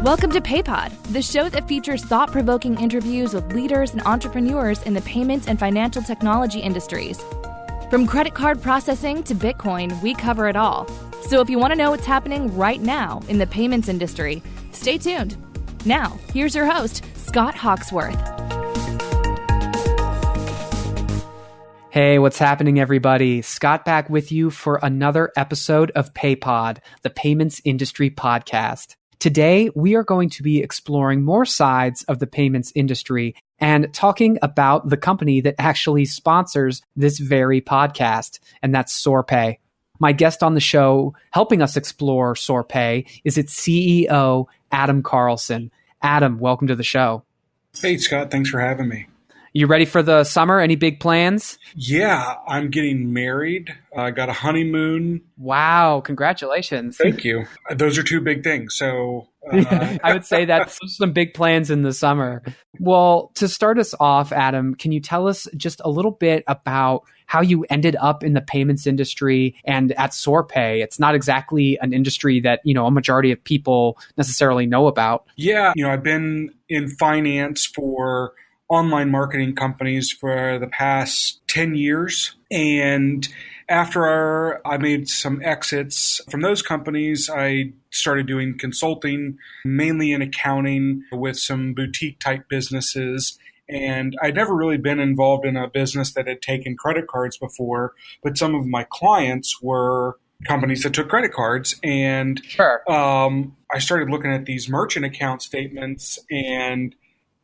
Welcome to PayPod, the show that features thought-provoking interviews with leaders and entrepreneurs in the payments and financial technology industries. From credit card processing to Bitcoin, we cover it all. So if you want to know what's happening right now in the payments industry, stay tuned. Now, here's your host, Scott Hawksworth. Hey, what's happening, everybody? Scott back with you for another episode of PayPod, the payments industry podcast. Today, we are going to be exploring more sides of the payments industry and talking about the company that actually sponsors this very podcast, and that's Soarpay. My guest on the show helping us explore Soarpay is its CEO, Adam Carlson. Adam, welcome to the show. Hey, Scott. Thanks for having me. You ready for the summer? Any big plans? Yeah, I'm getting married. I got a honeymoon. Wow, congratulations. Thank you. Those are two big things. So I would say that's some big plans in the summer. Well, to start us off, Adam, can you tell us just a little bit about how you ended up in the payments industry and at Soarpay? It's not exactly an industry that, a majority of people necessarily know about. Yeah, I've been in finance for online marketing companies for the past 10 years. And after I made some exits from those companies, I started doing consulting, mainly in accounting with some boutique type businesses. And I'd never really been involved in a business that had taken credit cards before, but some of my clients were companies that took credit cards. And Sure. I started looking at these merchant account statements, and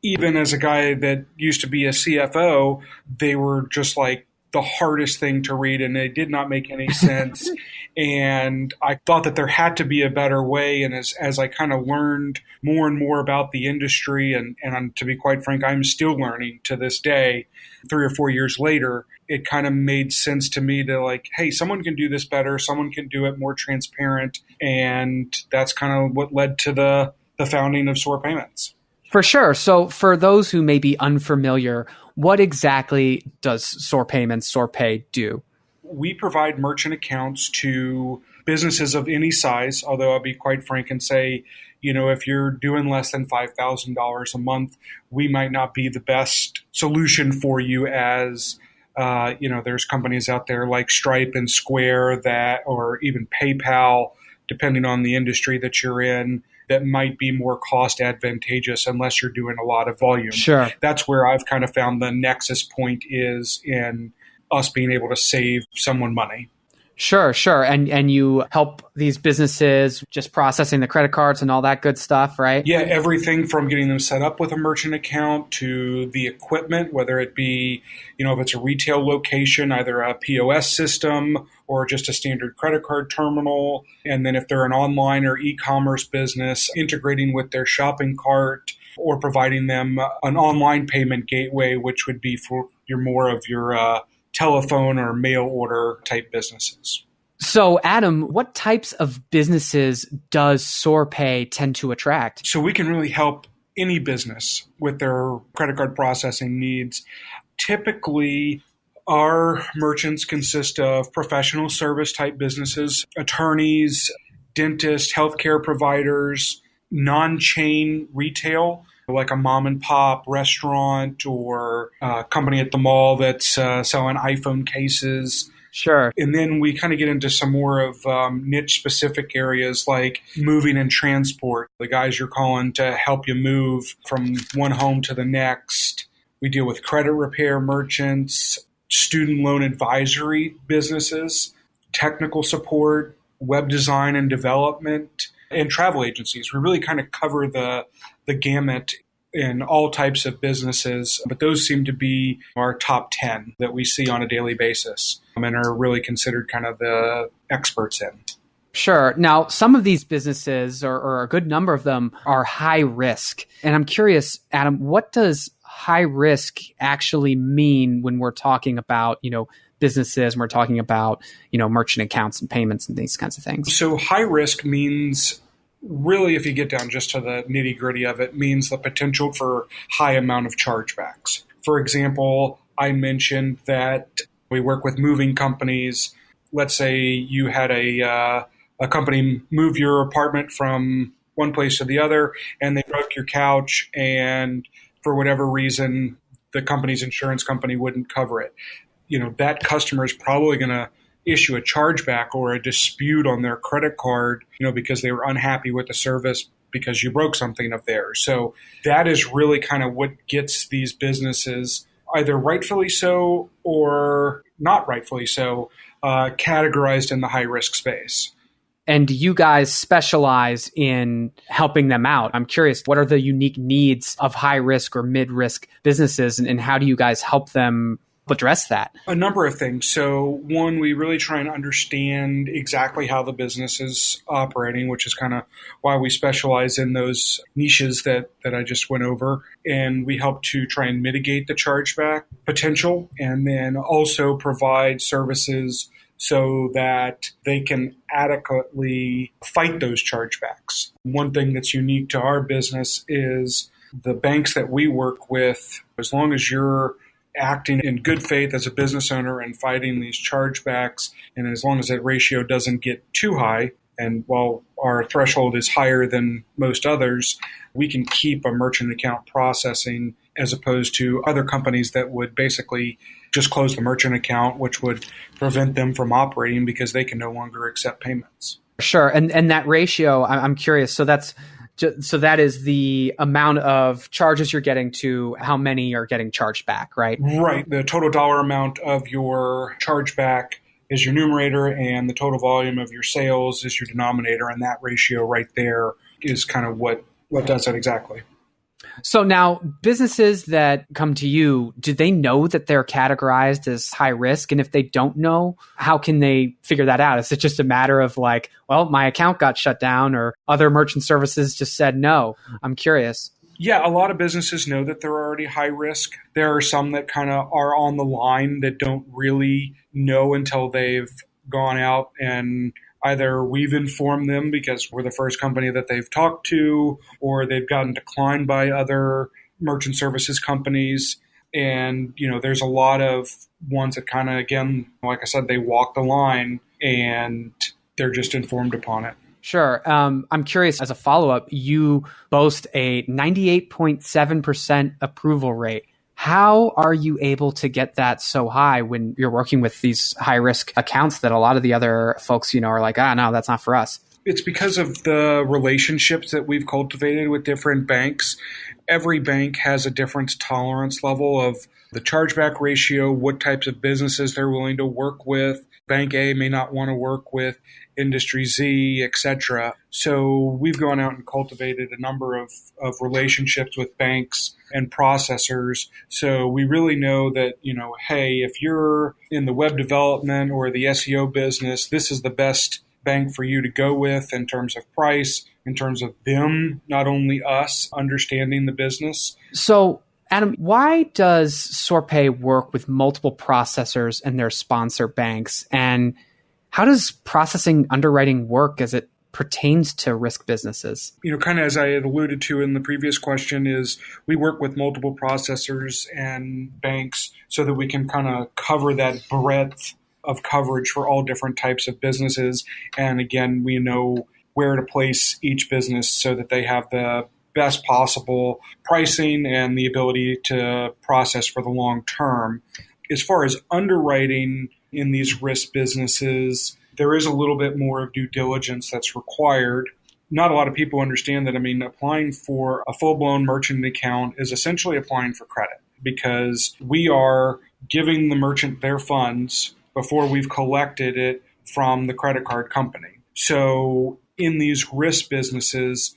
even as a guy that used to be a CFO, they were just like the hardest thing to read, and they did not make any sense. And I thought that there had to be a better way. And as I kind of learned more and more about the industry, and to be quite frank, I'm still learning to this day, 3 or 4 years later, it kind of made sense to me to like, hey, someone can do this better. Someone can do it more transparent. And that's kind of what led to the founding of Soar Payments. For sure. So for those who may be unfamiliar, what exactly does Soarpay do? We provide merchant accounts to businesses of any size, although I'll be quite frank and say, if you're doing less than $5,000 a month, we might not be the best solution for you as, there's companies out there like Stripe and Square or even PayPal, depending on the industry that you're in, that might be more cost advantageous unless you're doing a lot of volume. Sure. That's where I've kind of found the nexus point is in us being able to save someone money. Sure. And you help these businesses just processing the credit cards and all that good stuff, right? Yeah, everything from getting them set up with a merchant account to the equipment, whether it be, if it's a retail location, either a POS system or just a standard credit card terminal. And then if they're an online or e-commerce business, integrating with their shopping cart or providing them an online payment gateway, which would be for your telephone or mail order type businesses. So, Adam, what types of businesses does Soarpay tend to attract? So we can really help any business with their credit card processing needs. Typically, our merchants consist of professional service type businesses, attorneys, dentists, healthcare providers, non-chain retail, like a mom and pop restaurant or a company at the mall that's selling iPhone cases. Sure. And then we kind of get into some more of niche specific areas like moving and transport, the guys you're calling to help you move from one home to the next. We deal with credit repair merchants, student loan advisory businesses, technical support, web design and development, and travel agencies. We really kind of cover the gamut in all types of businesses, but those seem to be our top 10 that we see on a daily basis and are really considered kind of the experts in. Sure. Now, some of these businesses, or a good number of them, are high risk. And I'm curious, Adam, what does high risk actually mean when we're talking about, businesses, and we're talking about, merchant accounts and payments and these kinds of things? So high risk means, really, if you get down just to the nitty gritty of it, means the potential for high amount of chargebacks. For example, I mentioned that we work with moving companies. Let's say you had a company move your apartment from one place to the other and they broke your couch, and for whatever reason, the company's insurance company wouldn't cover it. That customer is probably going to issue a chargeback or a dispute on their credit card, because they were unhappy with the service because you broke something of theirs. So that is really kind of what gets these businesses, either rightfully so or not rightfully so, categorized in the high risk space. And you guys specialize in helping them out. I'm curious, what are the unique needs of high risk or mid risk businesses, and how do you guys help them address that? A number of things. So one, we really try and understand exactly how the business is operating, which is kind of why we specialize in those niches that I just went over. And we help to try and mitigate the chargeback potential, and then also provide services so that they can adequately fight those chargebacks. One thing that's unique to our business is the banks that we work with, as long as you're acting in good faith as a business owner and fighting these chargebacks, and as long as that ratio doesn't get too high, and while our threshold is higher than most others, we can keep a merchant account processing, as opposed to other companies that would basically just close the merchant account, which would prevent them from operating because they can no longer accept payments. Sure. And that ratio, I'm curious. So that is the amount of charges you're getting to how many are getting charged back, right? Right. The total dollar amount of your chargeback is your numerator, and the total volume of your sales is your denominator. And that ratio right there is kind of what does that exactly. So now, businesses that come to you, do they know that they're categorized as high risk? And if they don't know, how can they figure that out? Is it just a matter of like, well, my account got shut down, or other merchant services just said no? I'm curious. Yeah, a lot of businesses know that they're already high risk. There are some that kind of are on the line that don't really know until they've gone out, and either we've informed them because we're the first company that they've talked to, or they've gotten declined by other merchant services companies. And, there's a lot of ones that kind of, again, like I said, they walk the line and they're just informed upon it. Sure. I'm curious, as a follow-up, you boast a 98.7% approval rate. How are you able to get that so high when you're working with these high-risk accounts that a lot of the other folks, are like, no, that's not for us? It's because of the relationships that we've cultivated with different banks. Every bank has a different tolerance level of the chargeback ratio, what types of businesses they're willing to work with. Bank A may not want to work with Industry Z, etc. So we've gone out and cultivated a number of relationships with banks and processors. So we really know that, hey, if you're in the web development or the SEO business, this is the best bank for you to go with in terms of price, in terms of them, not only us, understanding the business. So, Adam, why does Soarpay work with multiple processors and their sponsor banks? And how does processing underwriting work as it pertains to risk businesses? Kind of as I had alluded to in the previous question, is we work with multiple processors and banks so that we can kind of cover that breadth of coverage for all different types of businesses. And again, we know where to place each business so that they have the best possible pricing and the ability to process for the long term. As far as underwriting in these risk businesses, there is a little bit more of due diligence that's required. Not a lot of people understand that. Applying for a full-blown merchant account is essentially applying for credit, because we are giving the merchant their funds before we've collected it from the credit card company. So in these risk businesses,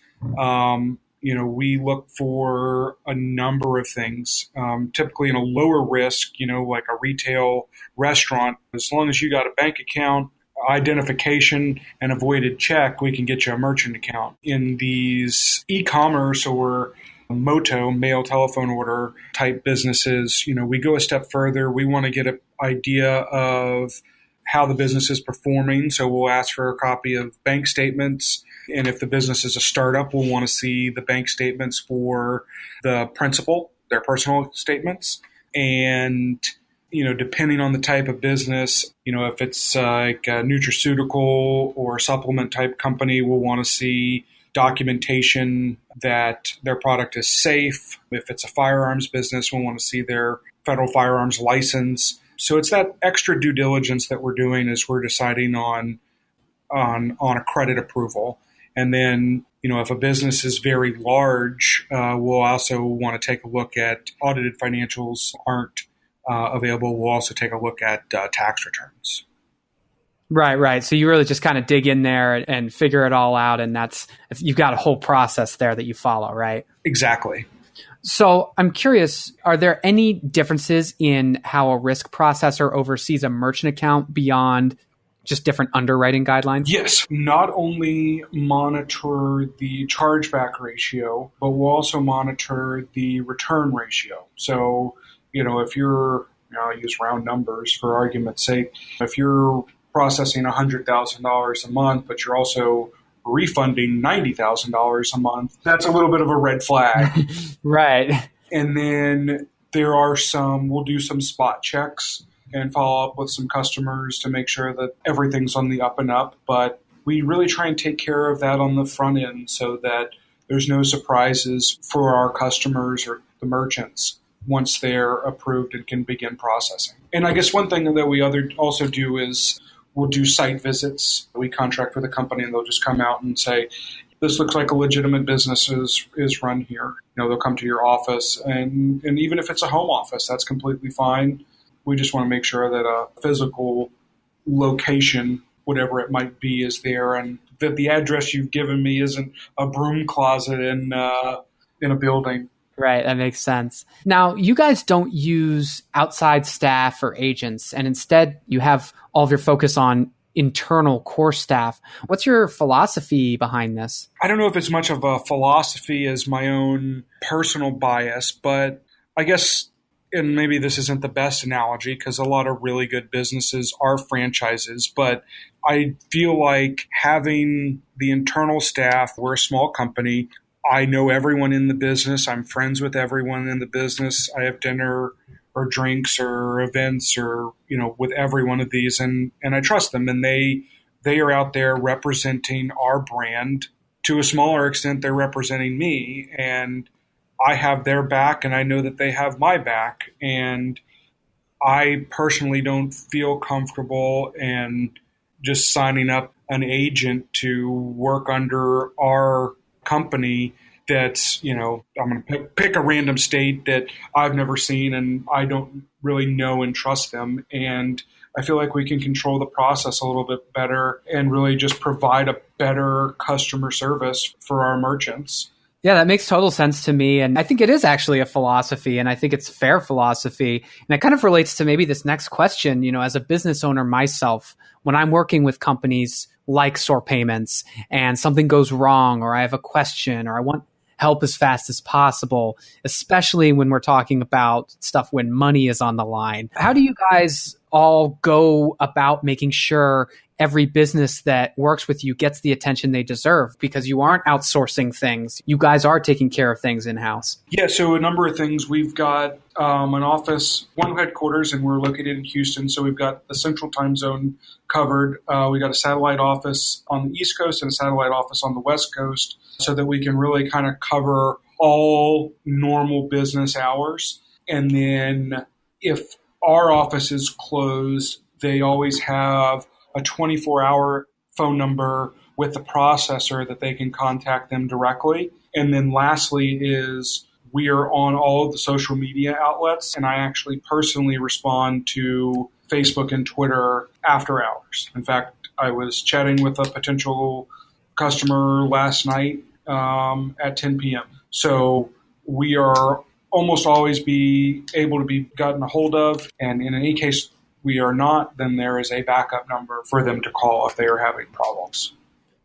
we look for a number of things. Typically in a lower risk, like a retail restaurant, as long as you got a bank account, identification, and a voided check, we can get you a merchant account. In these e-commerce or MOTO, mail telephone order type businesses, we go a step further. We want to get an idea of how the business is performing. So we'll ask for a copy of bank statements. And if the business is a startup, we'll want to see the bank statements for the principal, their personal statements. And, depending on the type of business, if it's like a nutraceutical or supplement type company, we'll want to see documentation that their product is safe. If it's a firearms business, we want to see their federal firearms license. So it's that extra due diligence that we're doing as we're deciding on a credit approval. And then, if a business is very large, we'll also want to take a look at audited financials aren't available. We'll also take a look at tax returns. Right. So you really just kind of dig in there and figure it all out. And you've got a whole process there that you follow, right? Exactly. So I'm curious, are there any differences in how a risk processor oversees a merchant account beyond just different underwriting guidelines? Yes. Not only monitor the chargeback ratio, but we'll also monitor the return ratio. So, if you're, I'll use round numbers for argument's sake, if you're processing $100,000 a month, but you're also refunding $90,000 a month, that's a little bit of a red flag. Right. And then we'll do some spot checks and follow up with some customers to make sure that everything's on the up and up. But we really try and take care of that on the front end so that there's no surprises for our customers or the merchants once they're approved and can begin processing. And I guess one thing that we also do is we'll do site visits. We contract with a company and they'll just come out and say, this looks like a legitimate business is run here. They'll come to your office and even if it's a home office, that's completely fine. We just want to make sure that a physical location, whatever it might be, is there and that the address you've given me isn't a broom closet in a building. Right, that makes sense. Now, you guys don't use outside staff or agents, and instead you have all of your focus on internal core staff. What's your philosophy behind this? I don't know if it's much of a philosophy as my own personal bias, but I guess, and maybe this isn't the best analogy because a lot of really good businesses are franchises, but I feel like having the internal staff, we're a small company, I know everyone in the business. I'm friends with everyone in the business. I have dinner or drinks or events or, with every one of these and I trust them and they are out there representing our brand. To a smaller extent, they're representing me and I have their back and I know that they have my back. And I personally don't feel comfortable in just signing up an agent to work under our company that's, I'm going to pick a random state that I've never seen and I don't really know and trust them. And I feel like we can control the process a little bit better and really just provide a better customer service for our merchants. Yeah, that makes total sense to me. And I think it is actually a philosophy, and I think it's fair philosophy. And it kind of relates to maybe this next question, as a business owner myself, when I'm working with companies like Soarpayments and something goes wrong, or I have a question, or I want help as fast as possible, especially when we're talking about stuff when money is on the line. How do you guys all go about making sure every business that works with you gets the attention they deserve? Because you aren't outsourcing things. You guys are taking care of things in-house. Yeah, so a number of things. We've got an office, one headquarters, and we're located in Houston. So we've got the central time zone covered. We got a satellite office on the East Coast and a satellite office on the West Coast so that we can really kind of cover all normal business hours. And then if our office is closed, they always have a 24-hour phone number with the processor that they can contact them directly. And then lastly is we are on all of the social media outlets, and I actually personally respond to Facebook and Twitter after hours. In fact, I was chatting with a potential customer last night at 10 p.m. So we are almost always be able to be gotten a hold of, and in any case we are not, then there is a backup number for them to call if they are having problems.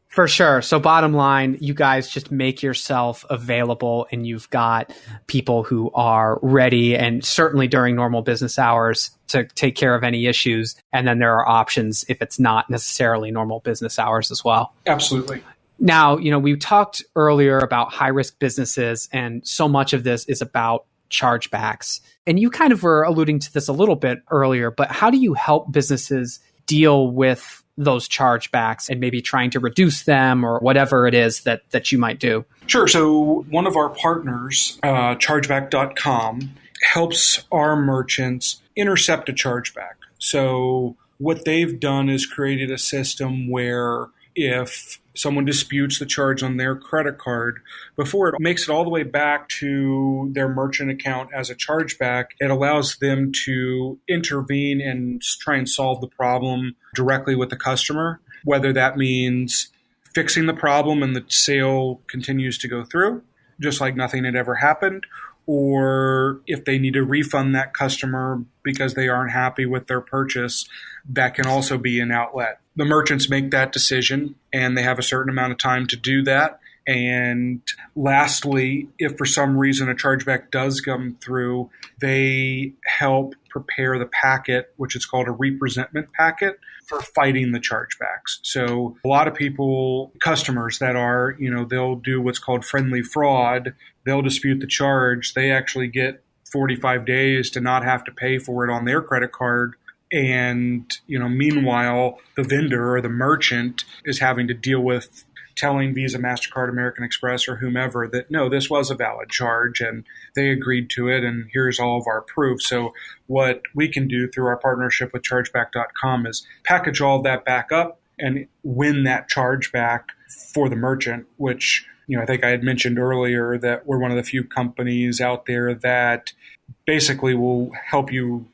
For sure. So bottom line, you guys just make yourself available and you've got people who are ready and certainly during normal business hours to take care of any issues. And then there are options if it's not necessarily normal business hours as well. Absolutely. Now, we talked earlier about high-risk businesses, and so much of this is about chargebacks. And you kind of were alluding to this a little bit earlier, but how do you help businesses deal with those chargebacks and maybe trying to reduce them or whatever it is that you might do? Sure. So one of our partners, chargeback.com, helps our merchants intercept a chargeback. So what they've done is created a system where if someone disputes the charge on their credit card, before it makes it all the way back to their merchant account as a chargeback, it allows them to intervene and try and solve the problem directly with the customer, whether that means fixing the problem and the sale continues to go through, just like nothing had ever happened, or if they need to refund that customer because they aren't happy with their purchase, that can also be an outlet. The merchants make that decision, and they have a certain amount of time to do that. And lastly, if for some reason a chargeback does come through, they help prepare the packet, which is called a representment packet, for fighting the chargebacks. So a lot of people, customers that are, they'll do what's called friendly fraud. They'll dispute the charge. They actually get 45 days to not have to pay for it on their credit card. And, meanwhile, the vendor or the merchant is having to deal with telling Visa, MasterCard, American Express, or whomever that, no, this was a valid charge and they agreed to it and here's all of our proof. So what we can do through our partnership with chargeback.com is package all of that back up and win that charge back for the merchant, which, I think I had mentioned earlier that we're one of the few companies out there that basically will help you.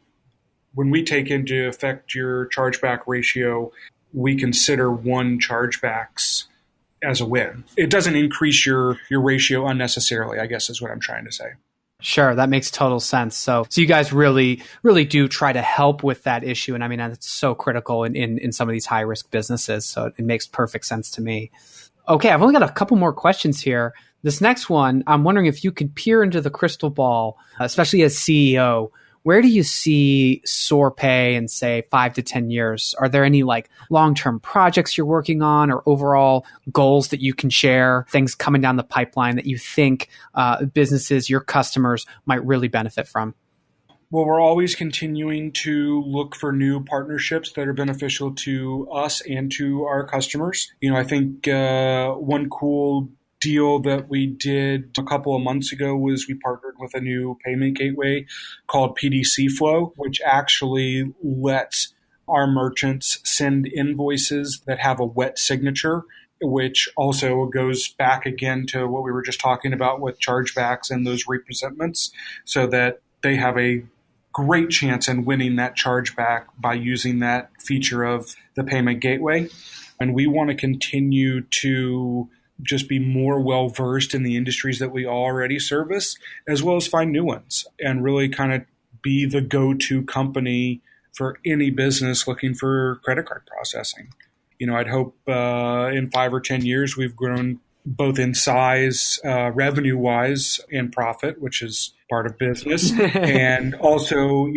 When we take into effect your chargeback ratio, we consider one chargebacks as a win. It doesn't increase your ratio unnecessarily, I guess is what I'm trying to say. Sure, that makes total sense. So you guys really, really do try to help with that issue. And I mean, it's so critical in some of these high risk businesses. So it makes perfect sense to me. Okay, I've only got a couple more questions here. This next one, I'm wondering if you could peer into the crystal ball, especially as CEO. Where do you see Soarpay in, say, 5 to 10 years? Are there any long-term projects you're working on or overall goals that you can share, things coming down the pipeline that you think businesses, your customers, might really benefit from? Well, we're always continuing to look for new partnerships that are beneficial to us and to our customers. I think one cool deal that we did a couple of months ago was we partnered with a new payment gateway called PDC Flow, which actually lets our merchants send invoices that have a wet signature, which also goes back again to what we were just talking about with chargebacks and those representments, so that they have a great chance in winning that chargeback by using that feature of the payment gateway. And we want to continue to just be more well-versed in the industries that we already service, as well as find new ones and really kind of be the go-to company for any business looking for credit card processing. I'd hope in 5 or 10 years we've grown both in size, revenue-wise, and profit, which is part of business, and also,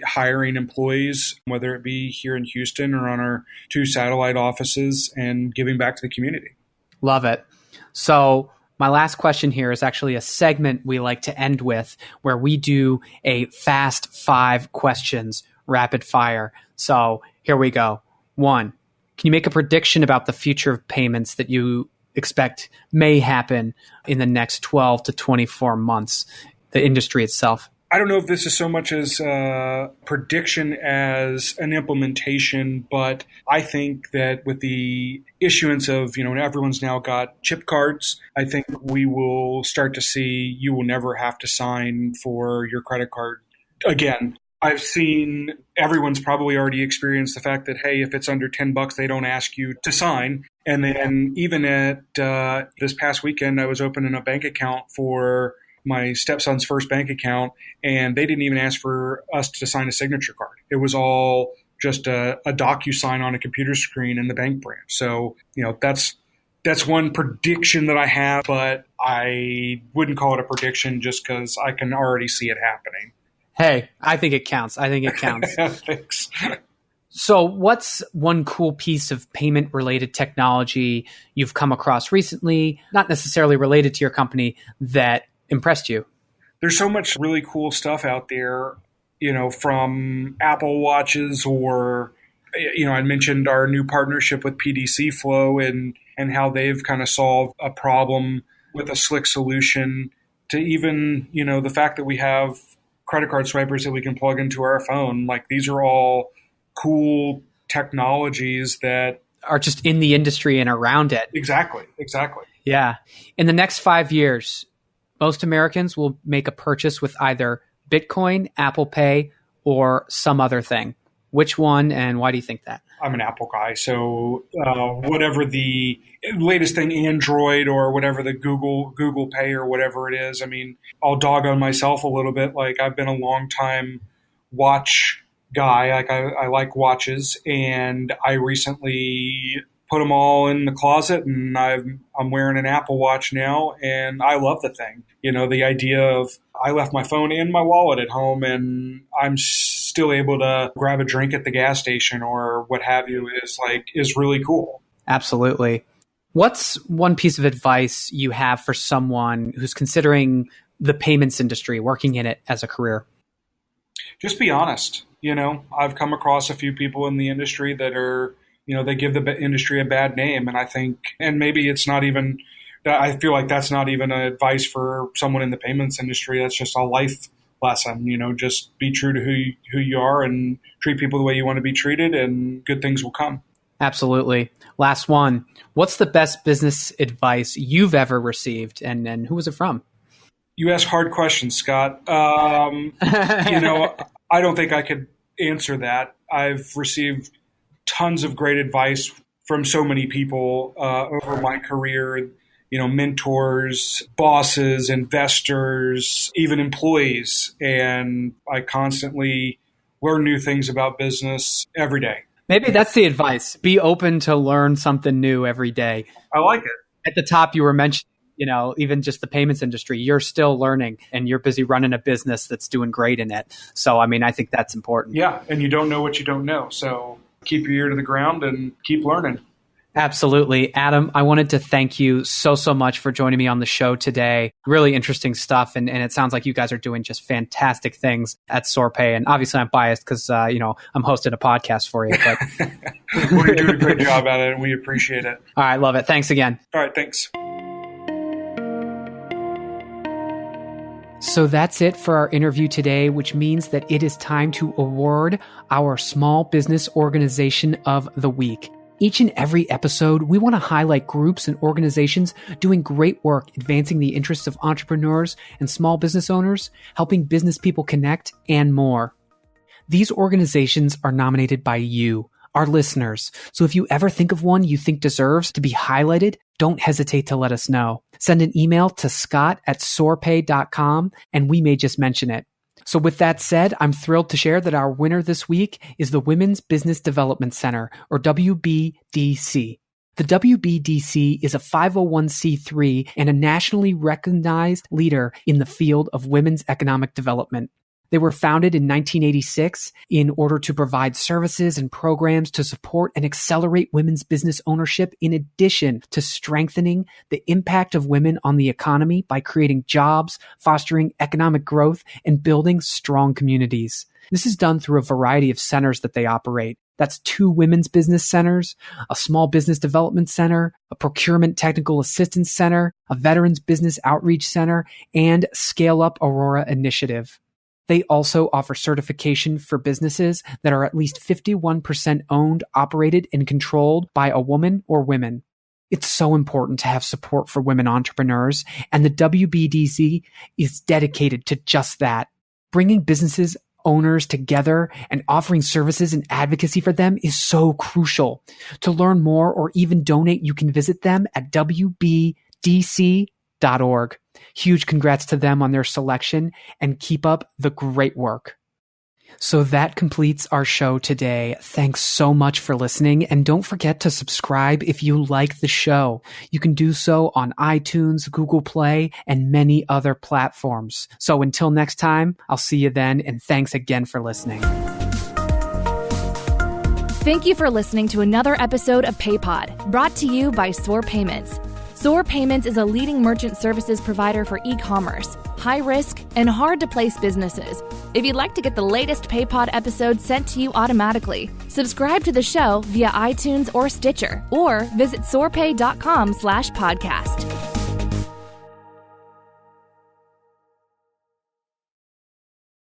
hiring employees, whether it be here in Houston or on our 2 satellite offices, and giving back to the community. Love it. So my last question here is actually a segment we like to end with where we do a fast 5 questions, rapid fire. So here we go. 1, can you make a prediction about the future of payments that you expect may happen in the next 12 to 24 months, the industry itself? I don't know if this is so much as a prediction as an implementation, but I think that with the issuance of, everyone's now got chip cards, I think we will start to see you will never have to sign for your credit card again. I've seen everyone's probably already experienced the fact that, hey, if it's under $10, they don't ask you to sign. And then even at this past weekend, I was opening a bank account for my stepson's first bank account, and they didn't even ask for us to sign a signature card. It was just a DocuSign on a computer screen in the bank branch. So, that's one prediction that I have, but I wouldn't call it a prediction just because I can already see it happening. Hey, I think it counts. Thanks. So what's one cool piece of payment-related technology you've come across recently, not necessarily related to your company, that impressed you? There's so much really cool stuff out there, from Apple Watches or I mentioned our new partnership with PDC Flow and how they've kind of solved a problem with a slick solution, to even, the fact that we have credit card swipers that we can plug into our phone. Like, these are all cool technologies that are just in the industry and around it. Exactly. Yeah. In the next 5 years, most Americans will make a purchase with either Bitcoin, Apple Pay, or some other thing. Which one, and why do you think that? I'm an Apple guy, so whatever the latest thing, Android or whatever the Google Pay or whatever it is. I mean, I'll dog on myself a little bit. Like, I've been a long time watch guy. Like, I like watches, and I recently put them all in the closet, and I'm wearing an Apple Watch now, and I love the thing. The idea of I left my phone in my wallet at home, and I'm still able to grab a drink at the gas station or what have you is really cool. Absolutely. What's one piece of advice you have for someone who's considering the payments industry, working in it as a career? Just be honest. I've come across a few people in the industry that are, they give the industry a bad name. And I think, and maybe it's not even, I feel like that's not even advice for someone in the payments industry. That's just a life lesson. Just be true to who you are and treat people the way you want to be treated, and good things will come. Absolutely. Last one. What's the best business advice you've ever received, and who was it from? You ask hard questions, Scott. I don't think I could answer that. I've received tons of great advice from so many people over my career, mentors, bosses, investors, even employees. And I constantly learn new things about business every day. Maybe that's the advice. Be open to learn something new every day. I like it. At the top, you were mentioning, even just the payments industry, you're still learning, and you're busy running a business that's doing great in it. So, I think that's important. Yeah. And you don't know what you don't know. So keep your ear to the ground and keep learning. Absolutely. Adam, I wanted to thank you so much for joining me on the show today. Really interesting stuff. And it sounds like you guys are doing just fantastic things at Soarpay. And obviously I'm biased because, I'm hosting a podcast for you. But well, you're doing a great job at it, and we appreciate it. All right. Love it. Thanks again. All right. Thanks. So that's it for our interview today, which means that it is time to award our Small Business Organization of the Week. Each and every episode, we want to highlight groups and organizations doing great work advancing the interests of entrepreneurs and small business owners, helping business people connect, and more. These organizations are nominated by you, our listeners. So if you ever think of one you think deserves to be highlighted, don't hesitate to let us know. Send an email to scott@soarpay.com and we may just mention it. So with that said, I'm thrilled to share that our winner this week is the Women's Business Development Center, or WBDC. The WBDC is a 501c3 and a nationally recognized leader in the field of women's economic development. They were founded in 1986 in order to provide services and programs to support and accelerate women's business ownership, in addition to strengthening the impact of women on the economy by creating jobs, fostering economic growth, and building strong communities. This is done through a variety of centers that they operate. That's 2 women's business centers, a small business development center, a procurement technical assistance center, a veterans business outreach center, and Scale Up Aurora initiative. They also offer certification for businesses that are at least 51% owned, operated, and controlled by a woman or women. It's so important to have support for women entrepreneurs, and the WBDC is dedicated to just that. Bringing businesses owners together and offering services and advocacy for them is so crucial. To learn more or even donate, you can visit them at WBDC.org. Huge congrats to them on their selection, and keep up the great work. So that completes our show today. Thanks so much for listening, and don't forget to subscribe if you like the show. You can do so on iTunes, Google Play, and many other platforms. So until next time, I'll see you then, and thanks again for listening. Thank you for listening to another episode of PayPod, brought to you by Soar Payments. Soar Payments is a leading merchant services provider for e-commerce. high-risk, and hard-to-place businesses. If you'd like to get the latest PayPod episodes sent to you automatically, subscribe to the show via iTunes or Stitcher, or visit soarpay.com/podcast.